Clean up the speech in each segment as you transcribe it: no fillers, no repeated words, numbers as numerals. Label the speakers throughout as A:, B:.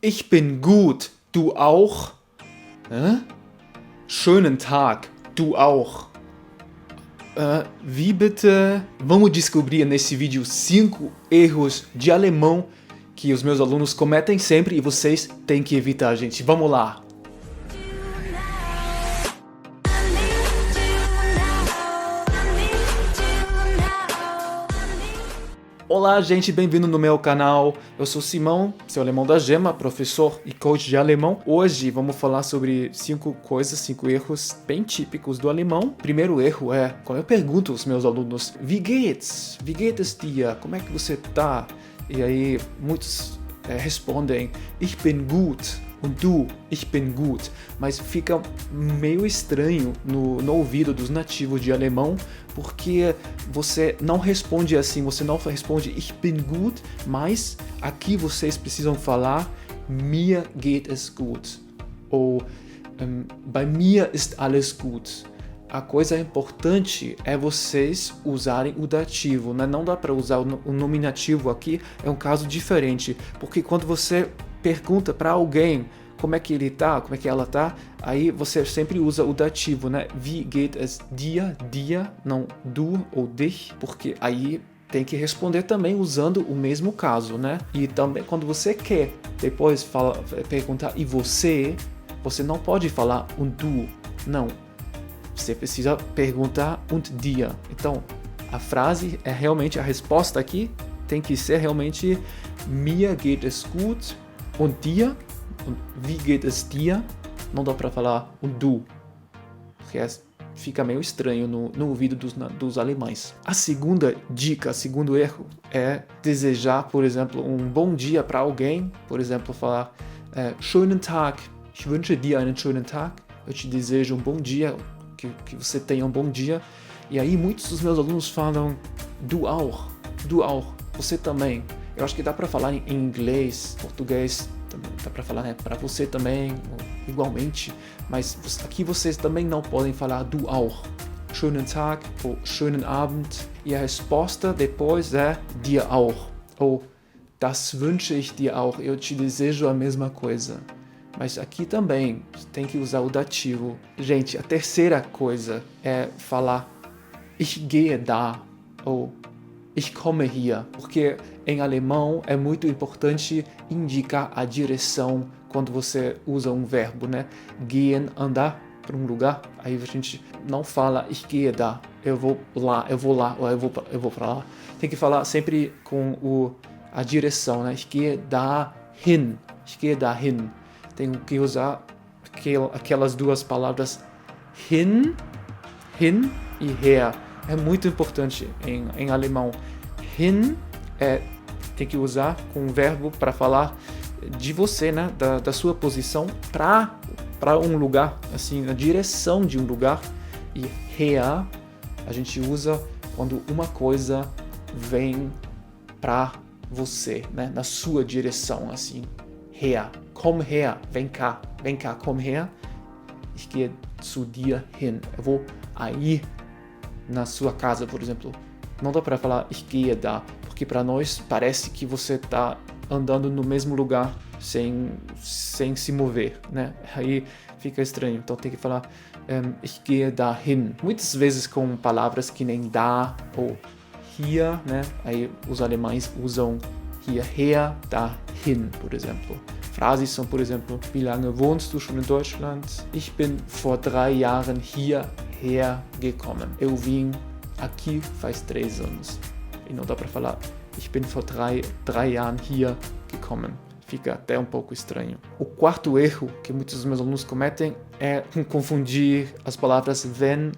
A: Ich bin gut, du auch? Hã? Schönen Tag, du auch. Wie bitte? Vamos descobrir nesse vídeo 5 erros de alemão que os meus alunos cometem sempre e vocês têm que evitar, gente. Vamos lá! Olá, gente, bem-vindo no meu canal. Eu sou Simão, seu alemão da Gema, professor e coach de alemão. Hoje vamos falar sobre 5 erros bem típicos do alemão. Primeiro erro é quando eu pergunto aos meus alunos: Wie geht's? Wie geht es dir? Como é que você tá? E aí muitos respondem: Ich bin gut. Und du, ich bin gut. Mas fica meio estranho no ouvido dos nativos de alemão, porque você não responde assim, você não responde ich bin gut, mas aqui vocês precisam falar mir geht es gut. Ou bei mir ist alles gut. A coisa importante é vocês usarem o dativo, né? Não dá para usar o nominativo aqui, é um caso diferente, porque quando você pergunta para alguém como é que ele tá, como é que ela tá, aí você sempre usa o dativo, né? Wie geht es dir, dir, não du ou dich, porque aí tem que responder também usando o mesmo caso, né? E também quando você quer depois perguntar e você não pode falar und du, não. Você precisa perguntar und dir. Então, a frase é realmente, a resposta aqui tem que ser realmente mir geht es gut und dir. Und wie geht es dir? Não dá para falar und du, porque fica meio estranho no ouvido dos alemães. A segunda dica, segundo erro, é desejar, por exemplo, um bom dia para alguém. Por exemplo, falar schönen Tag, ich wünsche dir einen schönen Tag. Eu te desejo um bom dia, que você tenha um bom dia. E aí muitos dos meus alunos falam du auch, você também. Eu acho que dá para falar em inglês, português, dá para falar, né, para você também, igualmente, mas aqui vocês também não podem falar du auch. Schönen Tag ou schönen Abend. E a resposta depois é dir auch. Ou das wünsche ich dir auch. Eu te desejo a mesma coisa. Mas aqui também tem que usar o dativo. Gente, a terceira coisa é falar ich gehe da ou ich komme hier, porque em alemão é muito importante indicar a direção quando você usa um verbo, né? Gehen, andar para um lugar, aí a gente não fala ich gehe da, eu vou lá, ou eu vou para lá. Tem que falar sempre com a direção, né? Ich gehe dahin, Tenho que usar aquelas duas palavras hin e her. É muito importante em alemão. Hin tem que usar com o verbo para falar de você, né? Da sua posição para um lugar, assim, a direção de um lugar. E her a gente usa quando uma coisa vem para você, né? Na sua direção, assim. Her, komm her, vem cá, komm her. Ich gehe zu dir hin. Eu vou aí na sua casa, por exemplo. Não dá para falar ich gehe da, porque para nós parece que você está andando no mesmo lugar sem se mover, né? Aí fica estranho. Então tem que falar ich gehe dahin. Muitas vezes com palavras que nem da ou hier, né? Aí os alemães usam hierher, dahin, por exemplo. Frases são, por exemplo, wie lange wohnst du schon in Deutschland? Ich bin vor 3 Jahren hierher gekommen. Eu vim aqui faz 3 anos. E não dá para falar ich bin vor 3 Jahren hier gekommen. Fica até um pouco estranho. O quarto erro que muitos dos meus alunos cometem é confundir as palavras wenn,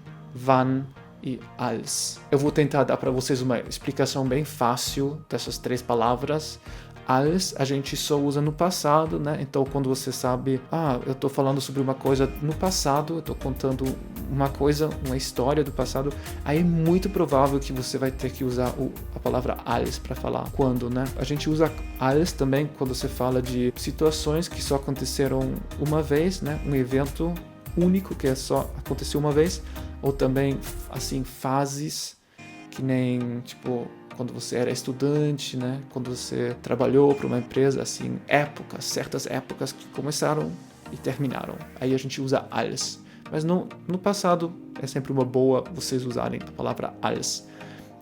A: wann e als. Eu vou tentar dar para vocês uma explicação bem fácil dessas 3 palavras. Als a gente só usa no passado, né? Então quando você sabe, eu estou falando sobre uma coisa no passado, eu estou contando uma coisa, uma história do passado, aí é muito provável que você vai ter que usar a palavra als para falar quando, né? A gente usa als também quando você fala de situações que só aconteceram uma vez, né? Um evento único que só aconteceu uma vez, ou também assim fases que nem tipo quando você era estudante, né? Quando você trabalhou para uma empresa, assim, certas épocas que começaram e terminaram. Aí a gente usa als. Mas no passado é sempre uma boa vocês usarem a palavra als.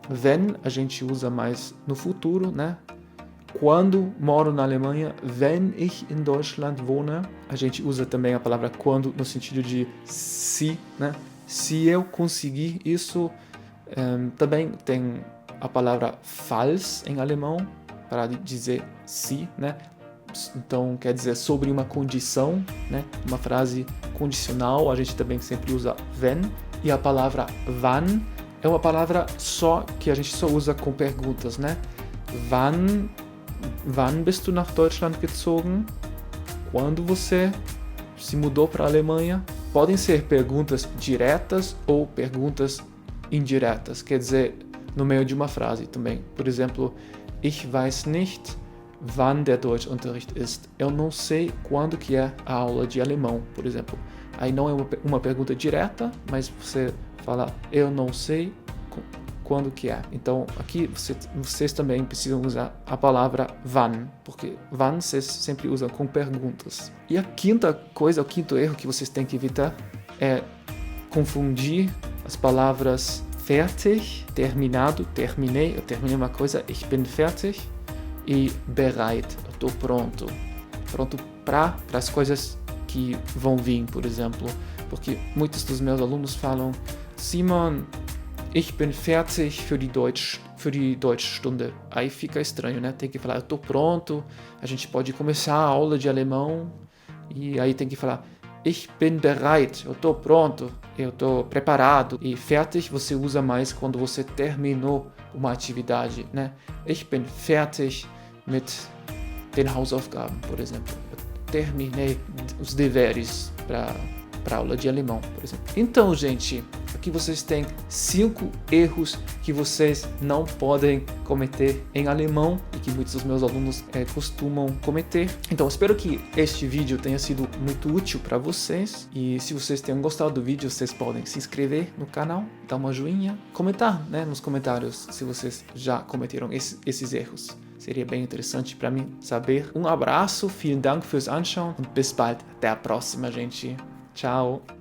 A: Wenn a gente usa mais no futuro, né? Quando moro na Alemanha, wenn ich in Deutschland wohne, a gente usa também a palavra quando no sentido de se, né? Se eu conseguir isso, também tem a palavra falls em alemão para dizer se, né? Então quer dizer sobre uma condição, né? Uma frase condicional, a gente também sempre usa wenn. E a palavra wann é uma palavra só que a gente só usa com perguntas, né? Wann bist du nach Deutschland gezogen? Quando você se mudou para a Alemanha? Podem ser perguntas diretas ou perguntas indiretas, quer dizer, no meio de uma frase também. Por exemplo, ich weiß nicht, wann der Deutschunterricht ist. Eu não sei quando que é a aula de alemão, por exemplo. Aí não é uma pergunta direta, mas você fala, eu não sei quando que é. Então, aqui vocês também precisam usar a palavra wann, porque wann vocês sempre usam com perguntas. E a quinta coisa, o quinto erro que vocês têm que evitar é confundir as palavras fertig, terminado, terminei, eu terminei uma coisa, ich bin fertig, e bereit, eu estou pronto. Pronto para as coisas que vão vir, por exemplo. Porque muitos dos meus alunos falam, Simon, ich bin fertig für die Deutschstunde. Aí fica estranho, né? Tem que falar, eu estou pronto, a gente pode começar a aula de alemão, e aí tem que falar, ich bin bereit, eu estou pronto, eu estou preparado. E fertig você usa mais quando você terminou uma atividade, né? Ich bin fertig mit den Hausaufgaben, por exemplo. Eu terminei os deveres para a aula de alemão, por exemplo. Então, gente, aqui vocês têm 5 erros que vocês não podem cometer em alemão e que muitos dos meus alunos costumam cometer. Então, espero que este vídeo tenha sido muito útil para vocês. E se vocês tenham gostado do vídeo, vocês podem se inscrever no canal, dar uma joinha, comentar, né, nos comentários se vocês já cometeram esses erros. Seria bem interessante para mim saber. Um abraço, vielen Dank fürs Anschauen und bis bald. Até a próxima, gente. Tchau!